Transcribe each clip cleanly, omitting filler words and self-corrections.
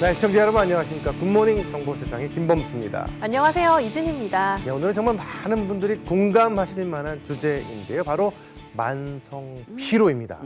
네, 시청자 여러분 안녕하십니까. 굿모닝 정보세상의 김범수입니다. 안녕하세요. 이진입니다. 네, 오늘은 정말 많은 분들이 공감하실 만한 주제인데요. 바로 만성 피로입니다.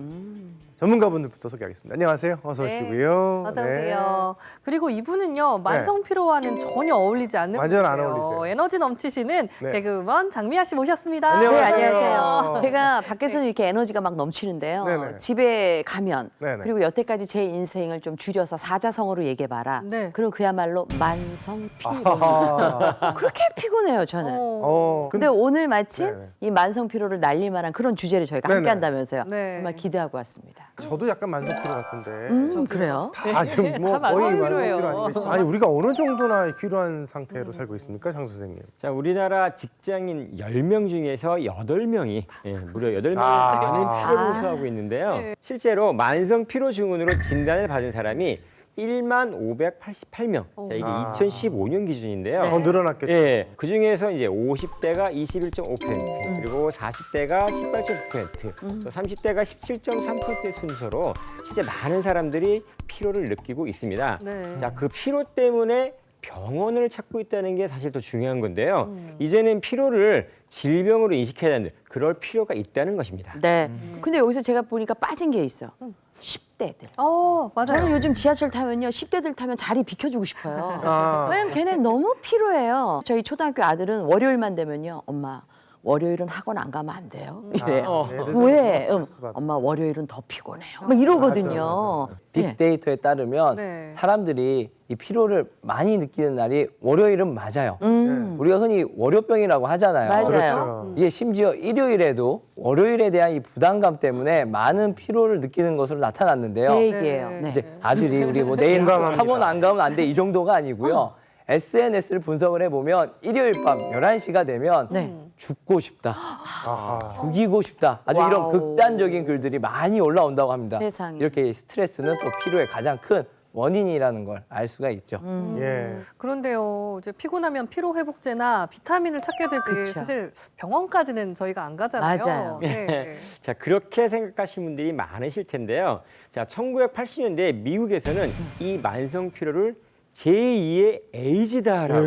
전문가분들부터 소개하겠습니다. 안녕하세요. 어서 네, 오시고요. 어서 오세요. 그리고 이분은요, 만성 피로와는 전혀 어울리지 않는 완전 안 분이세요. 어울리세요. 에너지 넘치시는 네. 개그우먼 장미아 씨 모셨습니다. 안녕하세요. 네, 안녕하세요. 제가 밖에서는 이렇게 에너지가 막 넘치는데요. 네네. 집에 가면 네네. 그리고 여태까지 제 인생을 좀 줄여서 사자성어로 얘기해봐라. 네. 그럼 그야말로 만성 피로. 아하. 그렇게 피곤해요, 저는. 어, 근데 오늘 마침 네네. 이 만성 피로를 날릴 만한 그런 주제를 저희가 네네. 함께 한다면서요. 네. 정말 기대하고 왔습니다. 저도 약간 만성 피로 같은데. 그래요? 다 지금 뭐 다 거의 만성 만성 피로예요. 피로 아니겠어요? 아니 우리가 어느 정도나 필요한 상태로 살고 있습니까, 장 선생님? 자, 우리나라 직장인 10명 중에서 8명이 무려 8명이 아. 많은 피로를 호소하고 있는데요. 네. 실제로 만성 피로 증후군으로 진단을 받은 사람이 1만 588명. 자, 이게 아. 2015년 기준인데요. 더 늘어났겠죠. 예, 그 중에서 이제 50대가 21.5%, 그리고 40대가 18.9%, 또 30대가 17.3% 순서로 실제 많은 사람들이 피로를 느끼고 있습니다. 네. 자, 그 피로 때문에 병원을 찾고 있다는 게 사실 더 중요한 건데요. 이제는 피로를 질병으로 인식해야 하는 그럴 필요가 있다는 것입니다. 네. 근데 여기서 제가 보니까 빠진 게 있어요. 10대들. 저는 맞아요. 요즘 지하철 타면요, 10대들 타면 자리 비켜주고 싶어요. 아. 왜냐면 걔네 너무 피로해요. 저희 초등학교 아들은 월요일만 되면요, 엄마 월요일은 학원 안 가면 안 돼요. 이래요. 애들도 왜? 스트레스 받아. 엄마 월요일은 더 피곤해요. 막 이러거든요. 맞아. 예. 빅데이터에 따르면 네. 사람들이 이 피로를 많이 느끼는 날이 월요일은 맞아요. 우리가 흔히 월요병이라고 하잖아요. 맞아요. 그렇죠. 이게 심지어 일요일에도 월요일에 대한 이 부담감 때문에 많은 피로를 느끼는 것으로 나타났는데요. 제 얘기예요. 네. 네. 이제 아들이 우리 뭐 내일 공감합니다. 학원 안 가면 안 돼 이 정도가 아니고요. SNS를 분석을 해보면 일요일 밤 11시가 되면 네. 죽고 싶다, 아하. 죽이고 싶다. 아주 이런 와우. 극단적인 글들이 많이 올라온다고 합니다. 세상에. 이렇게 스트레스는 또 피로의 가장 큰 원인이라는 걸 알 수가 있죠. 예. 그런데요, 이제 피곤하면 피로 회복제나 비타민을 찾게 되지 그쵸. 사실 병원까지는 저희가 안 가잖아요. 맞아요. 네. 자, 그렇게 생각하시는 분들이 많으실 텐데요. 자, 1980년대 미국에서는 이 만성 피로를 제2의 에이즈다라고,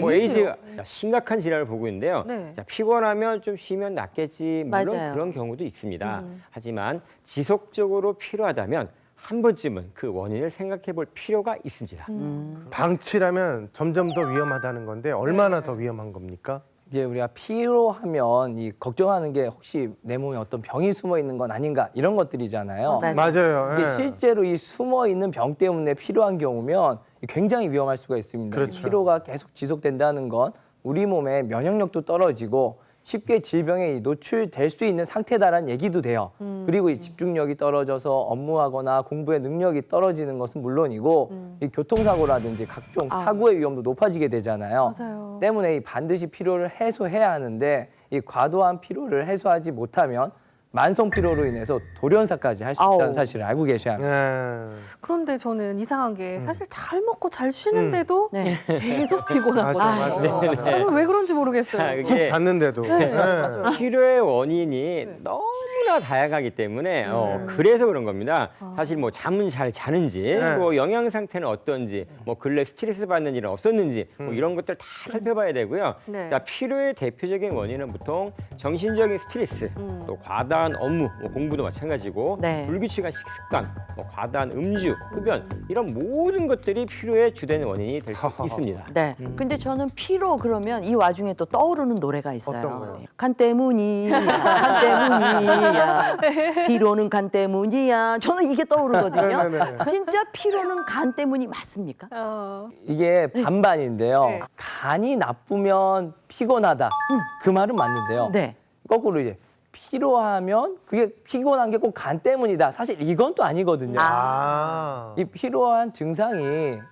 뭐 에이즈요? 에이즈 심각한 질환을 보고 있는데요. 네. 자, 피곤하면 좀 쉬면 낫겠지, 물론 맞아요. 그런 경우도 있습니다. 하지만 지속적으로 필요하다면 한 번쯤은 그 원인을 생각해 볼 필요가 있습니다. 방치라면 점점 더 위험하다는 건데 얼마나 더 위험한 겁니까? 이제 우리가 피로하면 이 걱정하는 게 혹시 내 몸에 어떤 병이 숨어 있는 건 아닌가 이런 것들이잖아요. 맞아요. 맞아요. 이게 예. 실제로 이 숨어 있는 병 때문에 필요한 경우면 굉장히 위험할 수가 있습니다. 그렇죠. 이 피로가 계속 지속된다는 건 우리 몸의 면역력도 떨어지고 쉽게 질병에 노출될 수 있는 상태다라는 얘기도 돼요. 그리고 이 집중력이 떨어져서 업무하거나 공부의 능력이 떨어지는 것은 물론이고 이 교통사고라든지 각종 사고의 위험도 높아지게 되잖아요. 맞아요. 때문에 이 반드시 피로를 해소해야 하는데 이 과도한 피로를 해소하지 못하면 만성 피로로 인해서 돌연사까지 할 수 있다는 아우. 사실을 알고 계셔야 합니다. 예. 그런데 저는 이상한 게 사실 잘 먹고 잘 쉬는데도 네. 계속 피곤하거든요. 맞아요, 맞아요. 저는 왜 그런지 모르겠어요. 자, 푹 이게 잤는데도. 예. 피로의 원인이 너무나 다양하기 때문에 그래서 그런 겁니다. 사실 뭐 잠은 잘 자는지, 네. 뭐 영양 상태는 어떤지, 뭐 근래 스트레스 받는 일은 없었는지, 뭐 이런 것들 다 살펴봐야 되고요. 네. 자, 피로의 대표적인 원인은 보통 정신적인 스트레스, 또 과다한 업무, 뭐 공부도 마찬가지고, 네. 불규칙한 식습관, 뭐 과다한 음주, 흡연 이런 모든 것들이 피로의 주된 원인이 될 수 있습니다. 네. 근데 저는 피로 그러면 이 와중에 또 떠오르는 노래가 있어요. 어떤 거요? 간 때문이야, 간 때문이야. 피로는 간 때문이야. 저는 이게 떠오르거든요. 네네네. 진짜 피로는 간 때문이 맞습니까? 이게 반반인데요. 네. 간이 나쁘면 피곤하다. 그 말은 맞는데요. 네. 거꾸로 이제 피로하면 그게 피곤한 게 꼭 간 때문이다. 사실 이건 또 아니거든요. 아. 이 피로한 증상이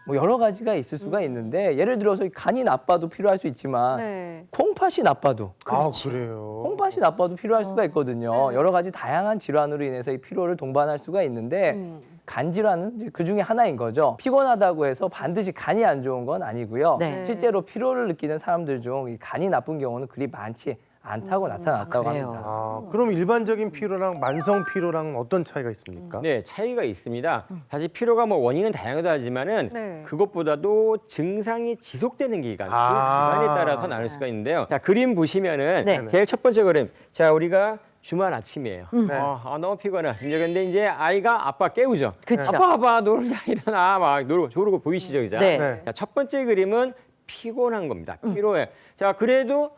뭐 여러 가지가 있을 수가 있는데 예를 들어서 이 간이 나빠도 필요할 수 있지만 네. 콩팥이 나빠도 아, 그래요. 콩팥이 나빠도 필요할 수가 있거든요. 여러 가지 다양한 질환으로 인해서 이 피로를 동반할 수가 있는데 간 질환은 이제 그 중에 하나인 거죠. 피곤하다고 해서 반드시 간이 안 좋은 건 아니고요. 네. 실제로 피로를 느끼는 사람들 중 이 간이 나쁜 경우는 그리 많지 않다고 나타났다고 그래요. 합니다. 아, 그럼 일반적인 피로랑 만성 피로랑 어떤 차이가 있습니까? 네, 차이가 있습니다. 사실 피로가 뭐 원인은 다양하지만은 네. 그것보다도 증상이 지속되는 기간, 그 아. 기간에 따라서 나눌 수가 있는데요. 자, 그림 보시면은 네. 제일 첫 번째 그림. 자, 우리가 주말 아침이에요. 네. 너무 피곤해. 근데 이제 아이가 아빠 깨우죠. 그쵸. 아빠 놀자 일어나 막 조르고 보이시죠, 그죠? 네. 네. 자, 첫 번째 그림은 피곤한 겁니다. 피로해. 자, 그래도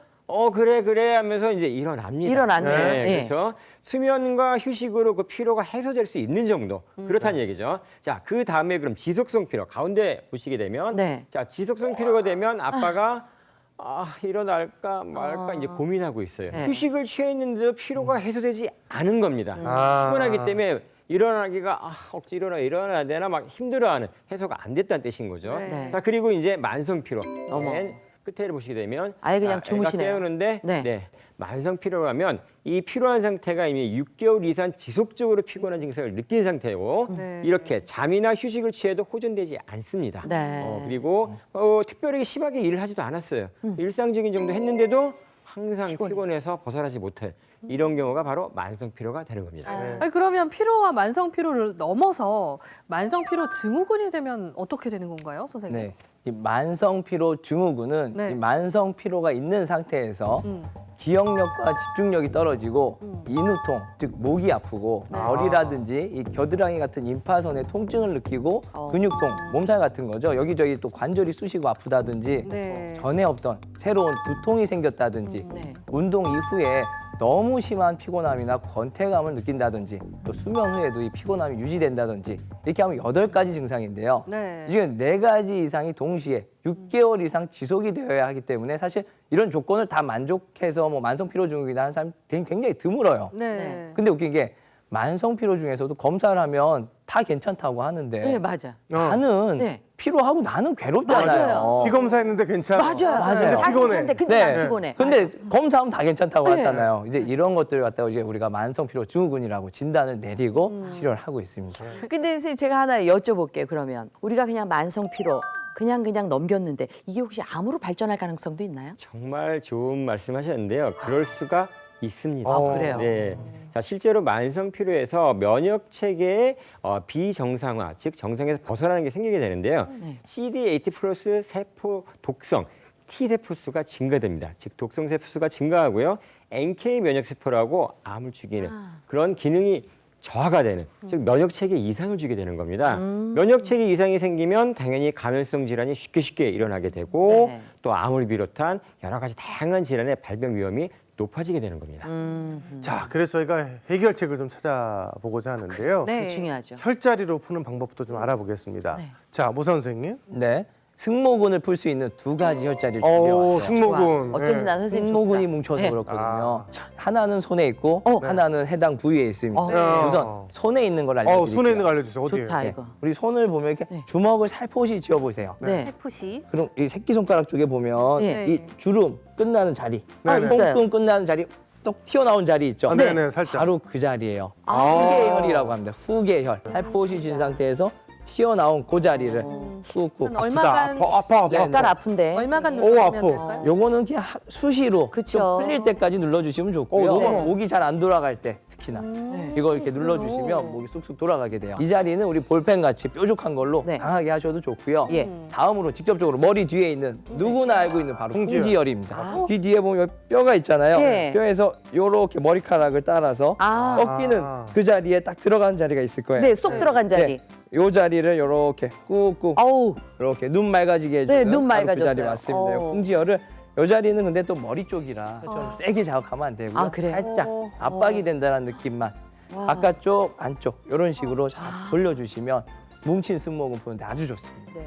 그래 하면서 이제 일어납니다. 일어났네요. 네, 네. 그렇죠. 수면과 휴식으로 그 피로가 해소될 수 있는 정도 그렇다는 얘기죠. 자, 그 다음에 그럼 지속성 피로 가운데 보시게 되면 네. 자, 지속성 피로가 되면 아빠가 일어날까 말까 이제 고민하고 있어요. 네. 휴식을 취했는데도 피로가 해소되지 않은 겁니다. 아. 피곤하기 때문에 일어나기가 억지 일어나야 되나 막 힘들어하는 해소가 안 됐다는 뜻인 거죠. 네. 자, 그리고 이제 만성 피로. 어머. 맨 끝에 보시게 되면 아예 그냥 애가 주무시네요. 깨우는데 네. 만성 피로라면 이 피로한 상태가 이미 6개월 이상 지속적으로 피곤한 증상을 느낀 상태고 네. 이렇게 잠이나 휴식을 취해도 호전되지 않습니다. 네. 그리고 특별히 심하게 일을 하지도 않았어요. 일상적인 정도 했는데도 항상 피곤해서 벗어나지 못해. 이런 경우가 바로 만성 피로가 되는 겁니다. 아니, 그러면 피로와 만성 피로를 넘어서 만성 피로 증후군이 되면 어떻게 되는 건가요, 선생님? 네. 이 만성 피로 증후군은 네. 이 만성 피로가 있는 상태에서 음. 기억력과 집중력이 떨어지고 인후통, 즉 목이 아프고 네. 머리라든지 이 겨드랑이 같은 임파선의 통증을 느끼고 근육통, 몸살 같은 거죠. 여기저기 또 관절이 쑤시고 아프다든지 네. 전에 없던 새로운 두통이 생겼다든지 네. 운동 이후에 너무 심한 피곤함이나 권태감을 느낀다든지 또 수면 후에도 이 피곤함이 유지된다든지 이렇게 하면 8가지 증상인데요. 네. 이 중에 4가지 이상이 동시에 6개월 이상 지속이 되어야 하기 때문에 사실 이런 조건을 다 만족해서 뭐 만성 피로 증후군이나 하는 사람이 굉장히 드물어요. 네. 근데 웃긴 게 만성 피로 중에서도 검사를 하면 다 괜찮다고 하는데 네, 맞아. 나는 네. 피로하고 나는 괴롭잖아요. 맞아요. 피 검사했는데 괜찮아. 맞아요. 근데 다 피곤해. 괜찮은데 근데 네. 난 피곤해. 근데 검사하면 다 괜찮다고 네. 하잖아요. 이제 이런 것들을 갖다가 이제 우리가 만성 피로 증후군이라고 진단을 내리고 치료를 하고 있습니다. 근데 선생님 제가 하나 여쭤볼게요. 그러면 우리가 그냥 만성 피로 그냥 넘겼는데 이게 혹시 암으로 발전할 가능성도 있나요? 정말 좋은 말씀하셨는데요. 그럴 수가 있습니다. 그래요? 네. 자, 실제로 만성 피로에서 면역 체계의 비정상화, 즉 정상에서 벗어나는 게 생기게 되는데요. 네. CD8 플러스 세포 독성 T 세포 수가 증가됩니다. 즉 독성 세포 수가 증가하고요. NK 면역 세포라고 암을 죽이는 그런 기능이 저하가 되는, 즉 면역 체계 이상을 주게 되는 겁니다. 면역 체계 이상이 생기면 당연히 감염성 질환이 쉽게 일어나게 되고 네. 또 암을 비롯한 여러 가지 다양한 질환의 발병 위험이 높아지게 되는 겁니다. 자, 그래서 저희가 해결책을 좀 찾아보고자 하는데요. 네. 중요하죠. 혈자리로 푸는 방법도 좀 알아보겠습니다. 네. 자, 모 선생님. 네. 승모근을 풀 수 있는 2가지 혈자리를 오, 준비해왔어요. 승모근. 어쩐지 네. 나 선생님 승모근이 좋다. 뭉쳐서 네. 그렇거든요. 하나는 손에 있고 어. 하나는 해당 부위에 있습니다. 어. 우선 손에 있는 걸 알려드릴게요. 손에 있는 거 알려주세요. 어디에? 좋다 네. 이거. 우리 손을 보면 이렇게 네. 주먹을 살포시 쥐어보세요. 네. 해푸시. 그럼 이 새끼손가락 쪽에 보면 네. 이 주름 끝나는 자리, 네, 네. 있어요. 똥끔 끝나는 자리, 똑 튀어나온 자리 있죠? 아, 네, 네, 살짝. 바로 그 자리예요. 후계혈이라고 합니다. 후계혈. 살포시 쥔 상태에서 튀어나온 그 자리를 꾹꾹. 한 얼마간 아파. 네, 약간 아픈데. 얼마간 오, 누르면 아파. 될까요? 요거는 그냥 그쵸. 수시로 좀 풀릴 때까지 눌러주시면 좋고요. 너무 아파. 목이 잘 안 돌아갈 때 특히나 네. 이거 이렇게 눌러주시면 목이 쑥쑥 돌아가게 돼요. 이 자리는 우리 볼펜 같이 뾰족한 걸로 네. 강하게 하셔도 좋고요. 예. 다음으로 직접적으로 머리 뒤에 있는 누구나 알고 있는 바로 홍지열. 홍지열입니다. 귀 뒤에 보면 뼈가 있잖아요. 예. 뼈에서 요렇게 머리카락을 따라서 아. 꺾이는 그 자리에 딱 들어가는 자리가 있을 거예요. 네, 쏙 들어간 자리. 요 자리를 요렇게 꾹꾹 어우. 이렇게 눈 맑아지게 해주는 네, 눈 바로 그 맑아졌어요. 자리 맞습니다. 어. 홍지열을 요 자리는 근데 또 머리 쪽이라 좀 세게 자극하면 안 되고요. 아, 그래요? 살짝 압박이 된다는 느낌만 와. 바깥쪽 안쪽 이런 식으로 잘 돌려주시면 뭉친 승모근 푸는데 아주 좋습니다. 네.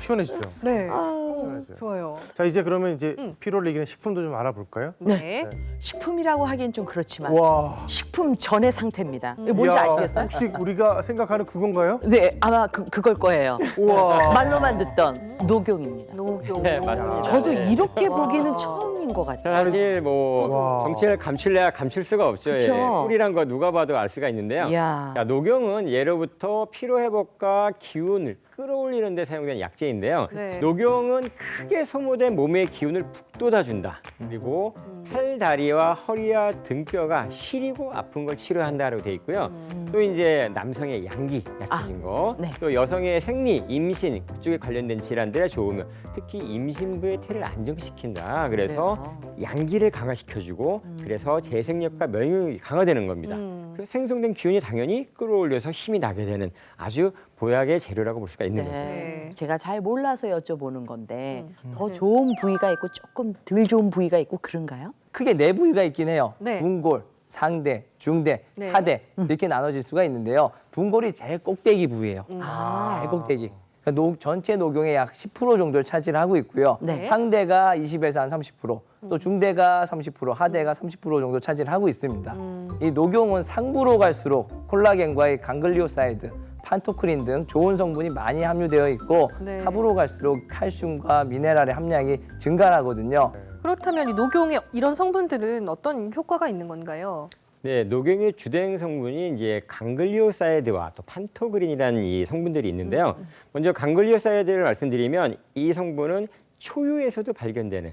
시원해지죠. 네. 시원해져요. 좋아요. 자, 이제 그러면 이제 피로를 이기는 식품도 좀 알아볼까요? 네. 식품이라고 하기엔 좀 그렇지만 와. 식품 전의 상태입니다. 이거 뭔지 야, 아시겠어요? 혹시 우리가 생각하는 그건가요? 네, 아마 그걸 거예요. 우와. 말로만 듣던 녹용입니다. 녹용. 네, 맞습니다. 저도 네. 이렇게 와. 보기는 처음이에요. 꿀향인 것 같아요. 사실 뭐 와. 정체를 감출래야 감출 수가 없죠. 그쵸. 예. 꿀이란 거 누가 봐도 알 수가 있는데요. 이야. 자, 녹용은 예로부터 피로 회복과 기운을 끌어올리는 데 사용된 약재인데요. 네. 녹용은 크게 소모된 몸의 기운을 북돋아준다. 그리고 팔, 다리와 허리와 등뼈가 시리고 아픈 걸 치료한다라고 돼 있고요. 또 이제 남성의 양기 약해진 거, 네. 또 여성의 생리, 임신 그쪽에 관련된 질환들에 좋으면 특히 임신부의 태를 안정시킨다. 그래서 양기를 강화시켜주고 그래서 재생력과 면역력이 강화되는 겁니다. 그 생성된 기운이 당연히 끌어올려서 힘이 나게 되는 아주 보약의 재료라고 볼 수가 있는 거죠. 네. 제가 잘 몰라서 여쭤보는 건데 더 네. 좋은 부위가 있고 조금 덜 좋은 부위가 있고 그런가요? 크게 네 부위가 있긴 해요. 네. 둔골, 상대, 중대, 네. 하대 이렇게 나눠질 수가 있는데요. 둔골이 제일 꼭대기 부위예요. 아. 제일 꼭대기. 그러니까 전체 녹용의 약 10% 정도를 차지하고 있고요. 네. 상대가 20에서 한 30%, 또 중대가 30%, 하대가 30% 정도 차지하고 있습니다. 이 녹용은 상부로 갈수록 콜라겐과의 강글리오사이드, 판토크린 등 좋은 성분이 많이 함유되어 있고 네. 하부로 갈수록 칼슘과 미네랄의 함량이 증가하거든요. 그렇다면 이 녹용의 이런 성분들은 어떤 효과가 있는 건가요? 네, 녹용의 주된 성분이 이제 강글리오사이드와 또 판토그린이라는 이 성분들이 있는데요. 먼저 강글리오사이드를 말씀드리면 이 성분은 초유에서도 발견되는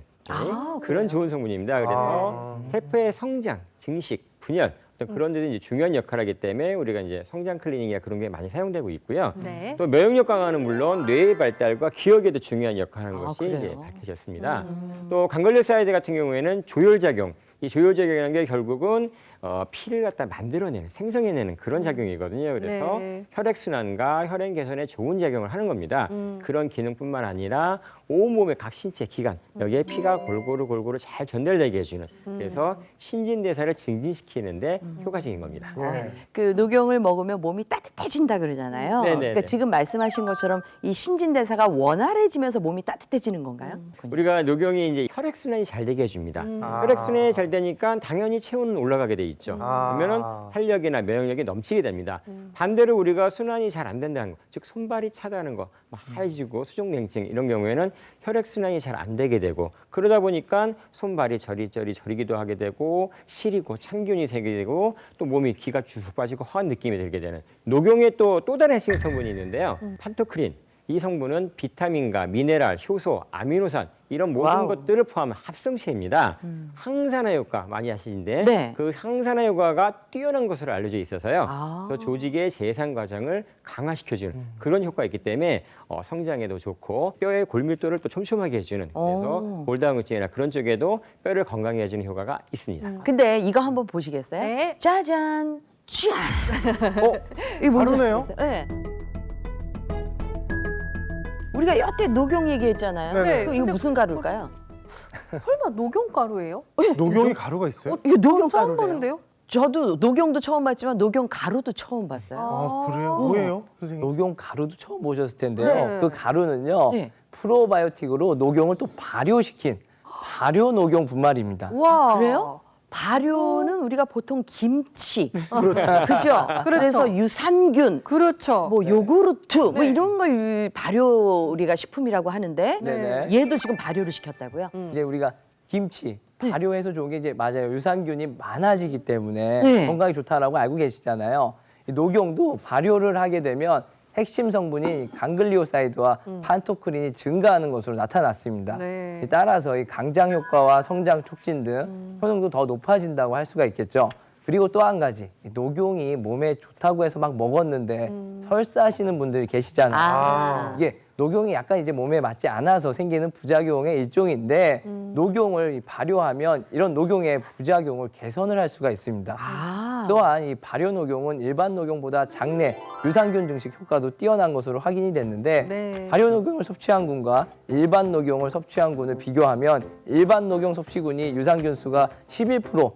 그런 좋은 성분입니다. 그래서 세포의 성장, 증식, 분열 어떤 그런 데도 이제 중요한 역할을 하기 때문에 우리가 이제 성장 클리닝이나 그런 게 많이 사용되고 있고요. 네. 또 면역력 강화는 물론 뇌의 발달과 기억에도 중요한 역할을 하는 아, 것이 그래요? 이제 밝혀졌습니다. 또 강글리오사이드 같은 경우에는 조혈작용, 이 조혈작용이라는 게 결국은 피를 갖다 만들어내는, 생성해내는 그런 작용이거든요. 그래서 네. 혈액순환과 혈행 개선에 좋은 작용을 하는 겁니다. 그런 기능뿐만 아니라 온몸의 각 신체 기관, 여기에 피가 골고루 잘 전달되게 해주는, 그래서 신진대사를 증진시키는데 효과적인 겁니다. 그 녹용을 먹으면 몸이 따뜻해진다 그러잖아요. 네네네. 그러니까 지금 말씀하신 것처럼 이 신진대사가 원활해지면서 몸이 따뜻해지는 건가요? 우리가 녹용이 이제 혈액순환이 잘 되게 해줍니다. 아. 혈액순환이 잘 되니까 당연히 체온은 올라가게 돼 있죠. 아. 그러면은 활력이나 면역력이 넘치게 됩니다. 반대로 우리가 순환이 잘 안 된다는 거, 즉 손발이 차다는 거, 막 하얘지고 수족냉증 이런 경우에는 혈액순환이 잘 안 되게 되고 그러다 보니까 손발이 저리저리 저리기도 하게 되고 시리고 찬균이 세게 되고 또 몸이 기가 주룩 빠지고 허한 느낌이 들게 되는 녹용의 또 다른 핵심 성분이 있는데요. 판토크린. 이 성분은 비타민과 미네랄, 효소, 아미노산 이런 모든 와우. 것들을 포함한 합성체입니다. 항산화 효과 많이 아시는데 네. 그 항산화 효과가 뛰어난 것으로 알려져 있어서요. 아. 그래서 조직의 재생 과정을 강화시켜주는 그런 효과가 있기 때문에 성장에도 좋고 뼈의 골밀도를 또 촘촘하게 해주는 그래서 오. 골다공증이나 그런 쪽에도 뼈를 건강히 해주는 효과가 있습니다. 근데 이거 한번 보시겠어요? 네. 짜잔! 짠! 이거 가루네요? 네. 우리가 여태 녹용 얘기했잖아요. 네네. 이거 근데 무슨 가루일까요? 설마 녹용가루예요? 녹용이 가루가 있어요? 이거 녹용 처음 가루래요. 보는데요? 저도 녹용도 처음 봤지만 녹용 가루도 처음 봤어요. 아, 그래요? 뭐예요, 선생님? 녹용 가루도 처음 보셨을 텐데요. 네. 그 가루는요. 네. 프로바이오틱으로 녹용을 또 발효시킨 발효 녹용 분말입니다. 와. 그래요? 발효는 우리가 보통 김치, 그죠? 그래서 유산균, 그렇죠. 뭐 요구르트, 뭐 네. 이런 걸 발효 우리가 식품이라고 하는데 네네. 얘도 지금 발효를 시켰다고요? 이제 우리가 김치 발효해서 좋은 게 이제 맞아요. 유산균이 많아지기 때문에 네. 건강에 좋다라고 알고 계시잖아요. 이 녹용도 발효를 하게 되면 핵심 성분이 강글리오사이드와 판토크린이 증가하는 것으로 나타났습니다. 네. 따라서 이 강장 효과와 성장 촉진 등 효능도 더 높아진다고 할 수가 있겠죠. 그리고 또 한 가지, 이 녹용이 몸에 좋다고 해서 막 먹었는데 설사하시는 분들이 계시잖아요. 아. 이게 녹용이 약간 이제 몸에 맞지 않아서 생기는 부작용의 일종인데 녹용을 발효하면 이런 녹용의 부작용을 개선을 할 수가 있습니다. 아. 또한 이 발효 녹용은 일반 녹용보다 장내 유산균 증식 효과도 뛰어난 것으로 확인이 됐는데 네. 발효 녹용을 섭취한 군과 일반 녹용을 섭취한 군을 비교하면 일반 녹용 섭취군이 유산균 수가 11%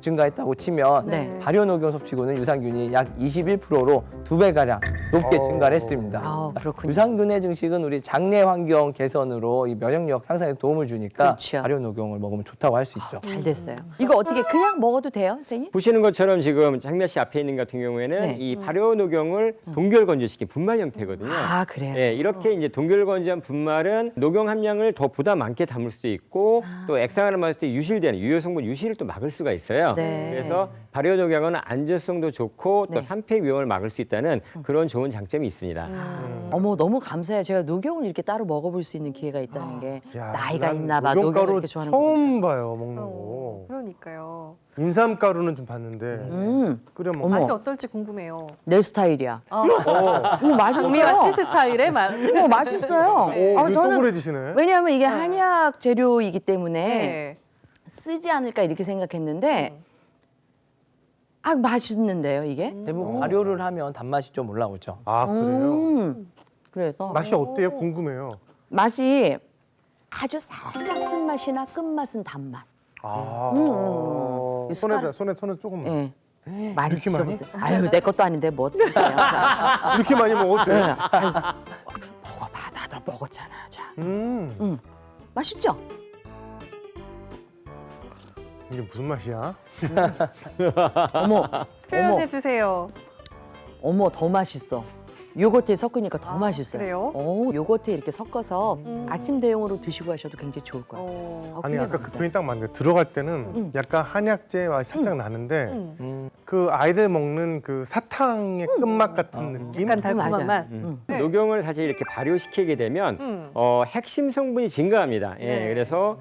증가했다고 치면 네. 발효녹용 섭취군은 유산균이 약 21%로 2배가량 높게 증가를 했습니다. 아, 그렇군요. 유산균의 증식은 우리 장내 환경 개선으로 이 면역력 향상에 도움을 주니까 그렇죠. 발효녹용을 먹으면 좋다고 할 수 있죠. 잘 됐어요. 이거 어떻게 그냥 먹어도 돼요, 선생님? 보시는 것처럼 지금 장미아 씨 앞에 있는 같은 경우에는 네. 이 발효녹용을 동결 건조시킨 분말 형태거든요. 아, 그래요? 예, 이렇게 이제 동결 건조한 분말은 녹용 함량을 더 보다 많게 담을 수도 있고 또 액상을 맞을 때 유실되는 유효 성분 유실을 또 막을 수가 있어요. 네. 그래서 발효 녹용은 안전성도 좋고 또 네. 산패 위험을 막을 수 있다는 그런 좋은 장점이 있습니다. 어머, 너무 감사해요. 제가 녹용을 이렇게 따로 먹어볼 수 있는 기회가 있다는 게 야, 나이가 난 있나 봐. 녹용을 녹용가루 이렇게 좋아하는 거. 처음 봐요 먹는 거. 그러니까요. 인삼가루는 좀 봤는데 끓여 먹는 어머. 맛이 어떨지 궁금해요. 내 스타일이야. 장미와 맛있어요. 씨 스타일의 맛. 맛있어요. 네. 아, 이거 저는 동그래지시네. 왜냐하면 이게 한약 재료이기 때문에 네. 쓰지 않을까 이렇게 생각했는데 아, 맛있는데요, 이게? 대부분 발효를 하면 단맛이 좀 올라오죠. 아 그래요? 그래서 맛이 어때요? 궁금해요. 맛이 아주 살짝 쓴맛이나 끝맛은 단맛. 아 이 손에다 숟가락- 손에 조금 예. 많이 이렇게 많이? 드셔보세요. 아유, 내 것도 아닌데 뭐 어떡해요. 자, 이렇게 많이 먹어도 돼? 먹어봐, 나도 먹었잖아. 자, 맛있죠? 이게 무슨 맛이야? 어머, 표현해 주세요. 어머, 더 맛있어. 요거트에 섞으니까 더 맛있어요. 그래요? 요거트에 이렇게 섞어서 아침 대용으로 드시고 하셔도 굉장히 좋을 거예요. 아니 굉장히 아까 그 맛있어요. 표현이 딱 맞는데 들어갈 때는 약간 한약재 맛이 살짝 나는데 그 아이들 먹는 그 사탕의 끝맛 같은 느낌? 약간 달콤한 맞아요. 맛. 네. 녹용을 사실 이렇게 발효시키게 되면 핵심 성분이 증가합니다. 예, 네. 그래서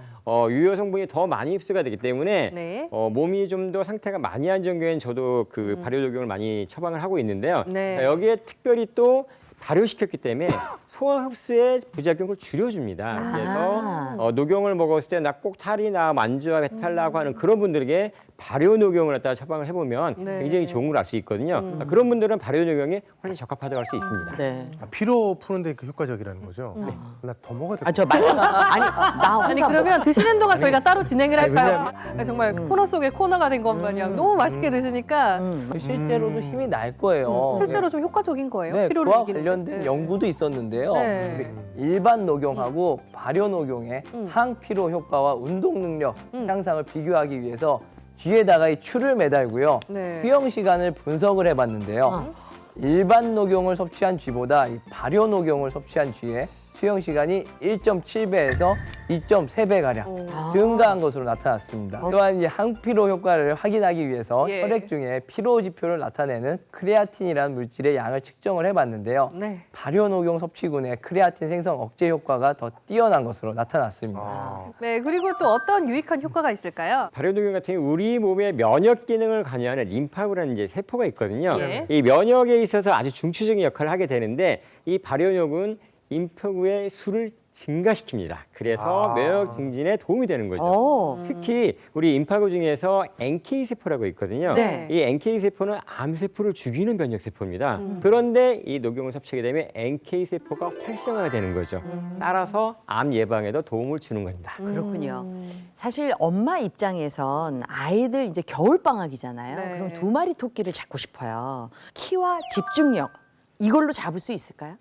유효 성분이 더 많이 흡수가 되기 때문에 네. 몸이 좀 더 상태가 많이 안 좋은 경우에는 저도 그 발효 녹용을 많이 처방을 하고 있는데요. 네. 자, 여기에 특별히 또 발효시켰기 때문에 소화 흡수의 부작용을 줄여줍니다. 그래서 녹용을 먹었을 때 나 꼭 탈이 나 만주와 배탈 나고 하는 그런 분들에게 발효 녹용을 갖다가 처방을 해보면 네. 굉장히 좋은 걸 알 수 있거든요. 그런 분들은 발효 녹용에 훨씬 적합하다고 할 수 있습니다. 네. 아, 피로 푸는데 그 효과적이라는 거죠? 나 더 먹어야 될 것 저 맛있어. 아니, 나 혼자 아니 그러면 드시는 동안 저희가 따로 진행을 아니, 할까요? 정말 코너 속에 코너가 된 것 마냥 너무 맛있게 드시니까 실제로도 힘이 날 거예요. 실제로 좀 효과적인 거예요. 네, 피로를 그와 이기는 관련된 데. 연구도 있었는데요. 네. 일반 녹용하고 발효 녹용의 항피로 효과와 운동 능력 향상을 비교하기 위해서 뒤에다가 이 추를 매달고요. 네. 수영 시간을 분석을 해봤는데요. 일반 녹용을 섭취한 쥐보다 이 발효 녹용을 섭취한 쥐의 수영 시간이 1.7배에서 2.3배 가량 증가한 것으로 나타났습니다. 또한 이 항피로 효과를 확인하기 위해서 예. 혈액 중에 피로 지표를 나타내는 크레아틴이라는 물질의 양을 측정을 해봤는데요. 네. 발효 녹용 섭취군의 크레아틴 생성 억제 효과가 더 뛰어난 것으로 나타났습니다. 같아요. 네, 그리고 또 어떤 유익한 효과가 있을까요? 발효독용 같은 경우 우리 몸의 면역 기능을 관여하는 림파구라는 이제 세포가 있거든요. 예. 이 면역에 있어서 아주 중추적인 역할을 하게 되는데 이 발효독은 림파구의 수를 증가시킵니다. 그래서 면역 증진에 도움이 되는 거죠. 특히 우리 림파구 중에서 NK 세포라고 있거든요. 네. 이 NK 세포는 암 세포를 죽이는 면역 세포입니다. 그런데 이 녹용을 섭취하게 되면 NK 세포가 활성화가 되는 거죠. 따라서 암 예방에도 도움을 주는 겁니다. 그렇군요. 사실 엄마 입장에선 아이들 이제 겨울 방학이잖아요. 네. 그럼 두 마리 토끼를 잡고 싶어요. 키와 집중력 이걸로 잡을 수 있을까요?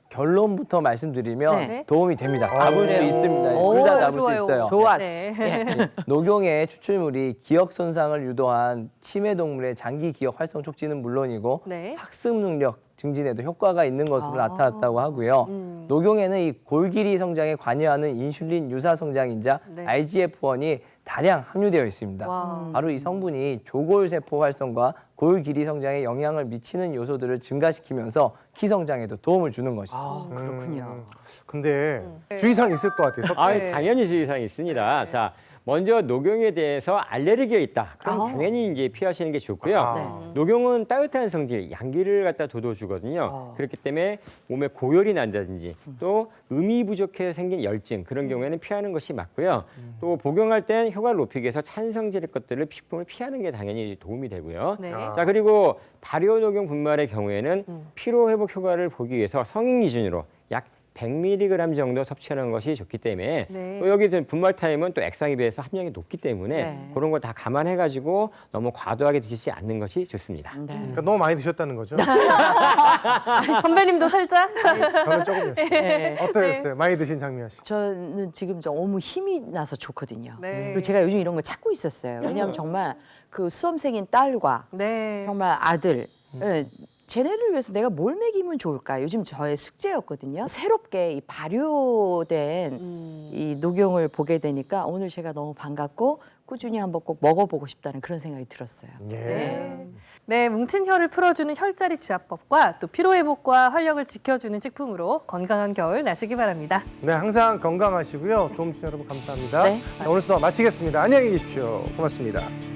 결론부터 말씀드리면 네. 도움이 됩니다. 잡을 수 그래요? 있습니다. 오, 둘 다 잡을 좋아요. 수 있어요. 좋았어. 네. 예. 녹용의 추출물이 기억 손상을 유도한 치매 동물의 장기 기억 활성 촉진은 물론이고 네. 학습 능력 증진에도 효과가 있는 것으로 나타났다고 하고요. 녹용에는 이 골기리 성장에 관여하는 인슐린 유사 성장인자 네. IGF-1이 다량 함유되어 있습니다. 와. 바로 이 성분이 조골 세포 활성과 골 길이 성장에 영향을 미치는 요소들을 증가시키면서 키 성장에도 도움을 주는 것이죠. 아, 그렇군요. 근데 네. 주의사항 있을 것 같아요. 아, 네. 당연히 주의사항이 있습니다. 네. 자, 먼저 녹용에 대해서 알레르기가 있다. 그럼 아. 당연히 이제 피하시는 게 좋고요. 아. 녹용은 따뜻한 성질, 양기를 갖다 돋워주거든요. 그렇기 때문에 몸에 고열이 난다든지 또 음이 부족해서 생긴 열증 그런 경우에는 피하는 것이 맞고요. 또 복용할 땐 효과를 높이기 위해서 찬성질의 것들을 식품을 피하는 게 당연히 도움이 되고요. 네. 아. 자, 그리고 발효 녹용 분말의 경우에는 피로 회복 효과를 보기 위해서 성인 기준으로 약 100mg 정도 섭취하는 것이 좋기 때문에 네. 또 여기 분말 타임은 또 액상에 비해서 함량이 높기 때문에 네. 그런 걸 다 감안해가지고 너무 과도하게 드시지 않는 것이 좋습니다. 네. 그러니까 너무 많이 드셨다는 거죠? 선배님도 살짝. 저는 조금이었어요. 네. 어떠셨어요? 많이 드신 장미아 씨. 저는 지금 너무 힘이 나서 좋거든요. 네. 그리고 제가 요즘 이런 걸 찾고 있었어요. 왜냐하면 정말 그 수험생인 딸과 네. 정말 아들, 예, 쟤네를 위해서 내가 뭘 먹이면 좋을까? 요즘 저의 숙제였거든요. 새롭게 이 발효된 이 녹용을 보게 되니까 오늘 제가 너무 반갑고 꾸준히 한번 꼭 먹어보고 싶다는 그런 생각이 들었어요. 예. 네. 네, 뭉친 혀를 풀어주는 혈자리 지압법과 또 피로 회복과 활력을 지켜주는 식품으로 건강한 겨울 나시기 바랍니다. 네, 항상 건강하시고요. 도움 주신 여러분 감사합니다. 네. 오늘 수업 마치겠습니다. 안녕히 계십시오. 고맙습니다.